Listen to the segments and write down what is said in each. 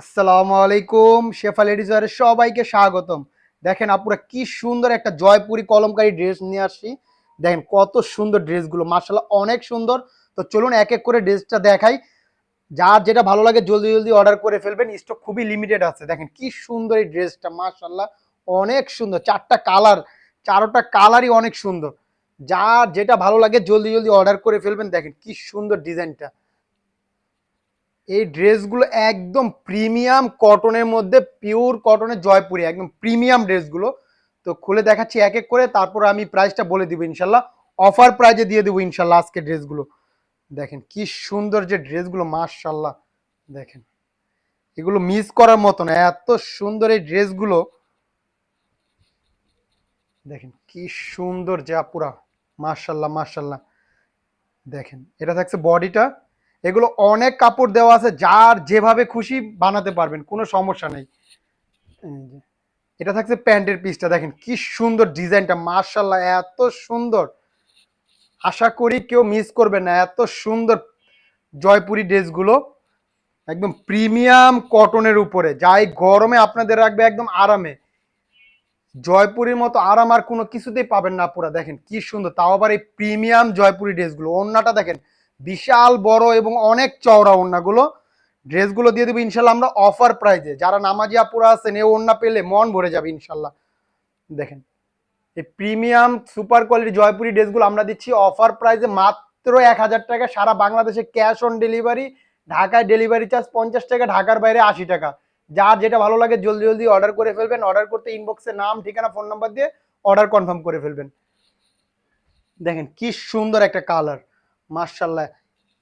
আসসালামু আলাইকুম, শেফা লেডিস ওয়্যারে সবাইকে স্বাগতম। দেখেন আপুরা কি সুন্দর একটা জয়পুরি কলমকারী ড্রেস নিয়ে আসছি। দেখেন কত সুন্দর ড্রেসগুলো, মাশাআল্লাহ অনেক সুন্দর। তো চলুন এক এক করে ড্রেসটা দেখাই। যার যেটা ভালো লাগে জলদি জলদি অর্ডার করে ফেলবেন, স্টক খুবই লিমিটেড আছে। দেখেন কি সুন্দর এই ড্রেসটা, মাশাআল্লাহ অনেক সুন্দর। চারটা কালার, চারোটা কালারই অনেক সুন্দর। যার যেটা ভালো লাগে জলদি জলদি অর্ডার করে ফেলবেন। দেখেন কি সুন্দর ডিজাইনটা। এই ড্রেসগুলো একদম প্রিমিয়াম কটনের মধ্যে, পিওর কটনের জয়পুরি, একদম প্রিমিয়াম ড্রেসগুলো। তো খুলে দেখাচ্ছি এক এক করে, তারপর আমি প্রাইসটা বলে দিব ইনশাল্লাহ। অফার প্রাইজে দিয়ে দেবো ইনশাল্লাহ আজকে ড্রেসগুলো। দেখেন কি সুন্দর যে ড্রেসগুলো, মাশাল্লাহ। দেখেন এগুলো মিস করার মতো না, এত সুন্দর এই ড্রেসগুলো। দেখেন কি সুন্দর যে আপুরা, মাশাল্লাহ মাশাল্লাহ। দেখেন এটা থাকছে বডিটা। এগুলো অনেক কাপড় দেওয়া আছে, যার যেভাবে খুশি বানাতে পারবেন, কোনো সমস্যা নেই। এই যে, এটা থাকছে প্যান্টের পিসটা। দেখেন কি সুন্দর ডিজাইনটা, মার্শাল্লাহ এত সুন্দর। আশা করি কেউ মিস করবে না, এত সুন্দর জয়পুরি ড্রেসগুলো। একদম প্রিমিয়াম কটনের উপরে, যাই গরমে আপনাদের রাখবে একদম আরামে। জয়পুরির মতো আরাম আর কোনো কিছুতেই পাবেন না পুরা। দেখেন কি সুন্দর, তাও আবার এই প্রিমিয়াম জয়পুরি ড্রেসগুলো। ওড়নাটা দেখেন বিশাল বড় এবং অনেক চওড়া ওড়নাগুলো। ড্রেসগুলো দিয়ে দেবো ইনশাল্লাহ আমরা অফার প্রাইজে। যারা নামাজি আপুরা আছেন এই ওড়না পেলে মন ভরে যাবে ইনশাল্লাহ। দেখেন এই প্রিমিয়াম সুপার কোয়ালিটি জয়পুরি ড্রেসগুলো আমরা দিচ্ছি অফার প্রাইসে মাত্র ১,০০০ টাকা, সারা বাংলাদেশে ক্যাশ অন ডেলিভারি। ঢাকায় ডেলিভারি চার্জ 50 টাকা, ঢাকার বাইরে 80 টাকা। যার যেটা ভালো লাগে জলদি জলদি অর্ডার করে ফেলবেন। অর্ডার করতে ইনবক্সে নাম, ঠিকানা, ফোন নাম্বার দিয়ে অর্ডার কনফার্ম করে ফেলবেন। দেখেন কি সুন্দর একটা কালার, মার্শাল্লাহ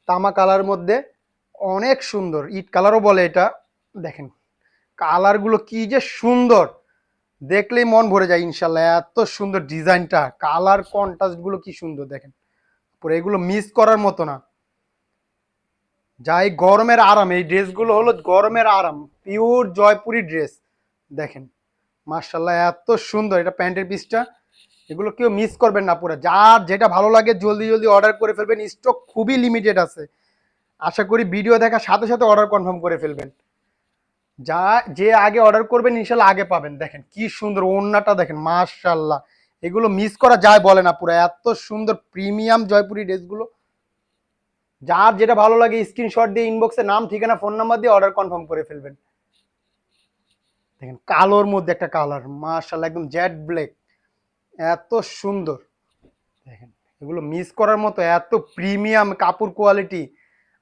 তামা কালার মধ্যে, অনেক সুন্দর, ইট কালারও বলে এটা। দেখেন কালারগুলো কি যে সুন্দর, দেখলেই মন ভরে যায় ইনশাল্লাহ। এত সুন্দর ডিজাইনটা, কালার কন্ট্রাস্ট গুলো কি সুন্দর। দেখেন পুরো এগুলো মিস করার মতো না। যাই গরমের আরাম, এই ড্রেসগুলো হলো গরমের আরাম, পিওর জয়পুরি ড্রেস। দেখেন মার্শাল্লাহ এত সুন্দর। এটা প্যান্টের পিসটা। এগুলো কেউ মিস করবেন না পুরো। যার যেটা ভালো লাগে জলদি জলদি অর্ডার করে ফেলবেন, স্টক খুবই লিমিটেড আছে। আশা করি ভিডিও দেখার সাথে সাথে অর্ডার কনফার্ম করে ফেলবেন। যা যে আগে অর্ডার করবেন ইনশাল্লাহ আগে পাবেন। দেখেন কি সুন্দর ওড়নাটা, দেখেন মাশাল্লাহ। এগুলো মিস করা যায় বলে না পুরো, এত সুন্দর প্রিমিয়াম জয়পুরি ড্রেসগুলো। যার যেটা ভালো লাগে স্ক্রিনশট দিয়ে ইনবক্সে নাম, ঠিকানা, ফোন নাম্বার দিয়ে অর্ডার কনফার্ম করে ফেলবেন। দেখেন কালোর মধ্যে একটা কালার, মাশাল্লাহ একদম জেড ব্ল্যাক, এত সুন্দর। দেখেন এগুলো মিস করার মতো, এত প্রিমিয়াম কাপড় কোয়ালিটি।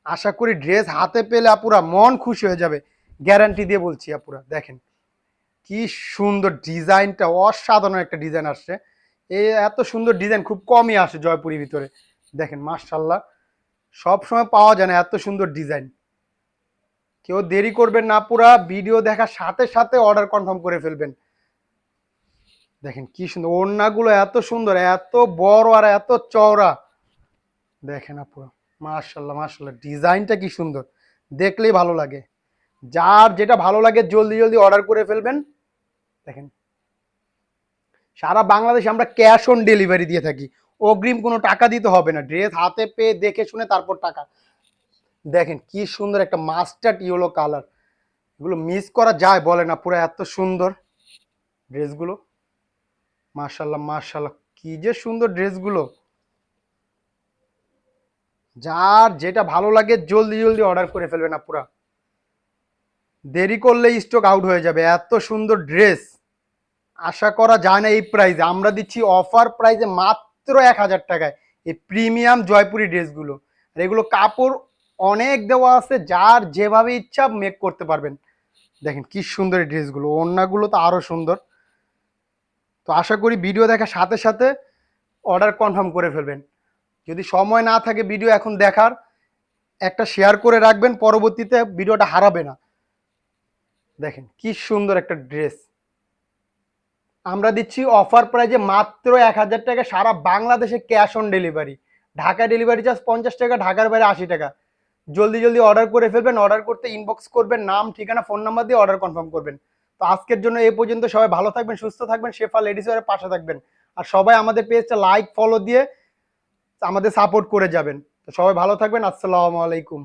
আশা করি ড্রেস হাতে পেলে আপুরা মন খুশি হয়ে যাবে, গ্যারান্টি দিয়ে বলছি আপুরা। দেখেন কি সুন্দর ডিজাইনটা, অসাধারণ একটা ডিজাইন আসছে। এই এত সুন্দর ডিজাইন খুব কমই আসে জয়পুরের ভিতরে। দেখেন মাশাল্লাহ সব সময় পাওয়া যায় না এত সুন্দর ডিজাইন। কেউ দেরি করবেন না, পুরা ভিডিও দেখার সাথে সাথে অর্ডার কনফার্ম করে ফেলবেন। দেখেন কি সুন্দর ওড়নাগুলো, এত সুন্দর, এত বড় আর এত চওড়া। দেখেন আপুরা মাশাল্লাহ মাশাল্লাহ, ডিজাইনটা কি সুন্দর, দেখলেই ভালো লাগে। যার যেটা ভালো লাগে জলদি জলদি অর্ডার করে ফেলবেন। দেখেন সারা বাংলাদেশে আমরা ক্যাশ অন ডেলিভারি দিয়ে থাকি, অগ্রিম কোনো টাকা দিতে হবে না। ড্রেস হাতে পেয়ে দেখে শুনে তারপর টাকা। দেখেন কি সুন্দর একটা মাস্টার্ড ইয়েলো কালার। এগুলো মিস করা যায় বলে না পুরো, এত সুন্দর ড্রেসগুলো। মাশাল্লাহ মাশাল্লাহ কি যে সুন্দর ড্রেসগুলো। যার যেটা ভালো লাগে জলদি জলদি অর্ডার করে ফেলবে না পুরা, দেরি করলে স্টক আউট হয়ে যাবে। এত সুন্দর ড্রেস আশা করা যায় না এই প্রাইসে। আমরা দিচ্ছি অফার প্রাইসে মাত্র ১,০০০ টাকায় এই প্রিমিয়াম জয়পুরি ড্রেসগুলো। আর এগুলো কাপড় অনেক দেওয়া আছে, যার যেভাবে ইচ্ছা মেক করতে পারবেন। দেখেন কি সুন্দর এই ড্রেসগুলো, ওড়নাগুলো তো আরো সুন্দর। তো আশা করি ভিডিও দেখার সাথে সাথে অর্ডার কনফার্ম করে ফেলবেন। যদি সময় না থাকে ভিডিও এখন দেখার, একটা শেয়ার করে রাখবেন, পরবর্তীতে ভিডিওটা হারাবে না। দেখেন কি সুন্দর একটা ড্রেস। আমরা দিচ্ছি অফার প্রাইজে মাত্র ১,০০০ টাকা, সারা বাংলাদেশে ক্যাশ অন ডেলিভারি। ঢাকায় ডেলিভারি চার্জ 50 টাকা, ঢাকার বাইরে 80 টাকা। জলদি জলদি অর্ডার করে ফেলবেন। অর্ডার করতে ইনবক্স করবেন, নাম, ঠিকানা, ফোন নাম্বার দিয়ে অর্ডার কনফার্ম করবেন। তো আজকের জন্য এই পর্যন্ত। সবাই ভালো থাকবেন, সুস্থ থাকবেন, শেফা লেডিস ওয়্যারের পাশে থাকবেন। আর সবাই আমাদের পেজটা লাইক ফলো দিয়ে আমাদের সাপোর্ট করে যাবেন। তো সবাই ভালো থাকবেন, আসসালামু আলাইকুম।